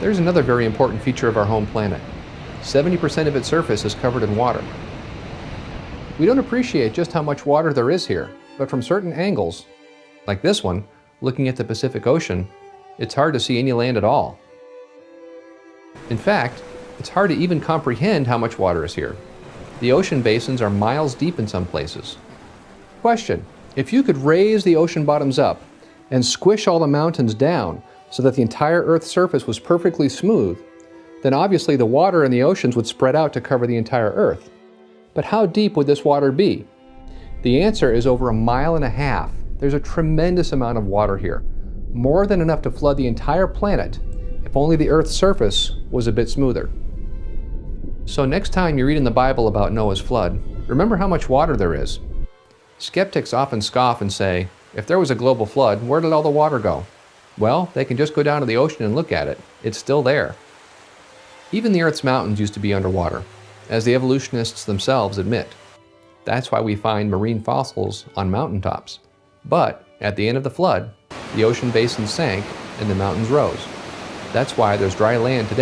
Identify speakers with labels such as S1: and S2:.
S1: There's another very important feature of our home planet. 70% of its surface is covered in water. We don't appreciate just how much water there is here, but from certain angles, like this one, looking at the Pacific Ocean, it's hard to see any land at all. In fact, it's hard to even comprehend how much water is here. The ocean basins are miles deep in some places. Question: if you could raise the ocean bottoms up and squish all the mountains down so that the entire Earth's surface was perfectly smooth, then obviously the water in the oceans would spread out to cover the entire Earth. But how deep would this water be? The answer is over 1.5 miles. There's a tremendous amount of water here, more than enough to flood the entire planet if only the Earth's surface was a bit smoother. So next time you read in the Bible about Noah's flood, remember how much water there is. Skeptics often scoff and say, if there was a global flood, where did all the water go? Well, they can just go down to the ocean and look at it. It's still there. Even the Earth's mountains used to be underwater, as the evolutionists themselves admit. That's why we find marine fossils on mountaintops. But at the end of the flood, the ocean basin sank and the mountains rose. That's why there's dry land today.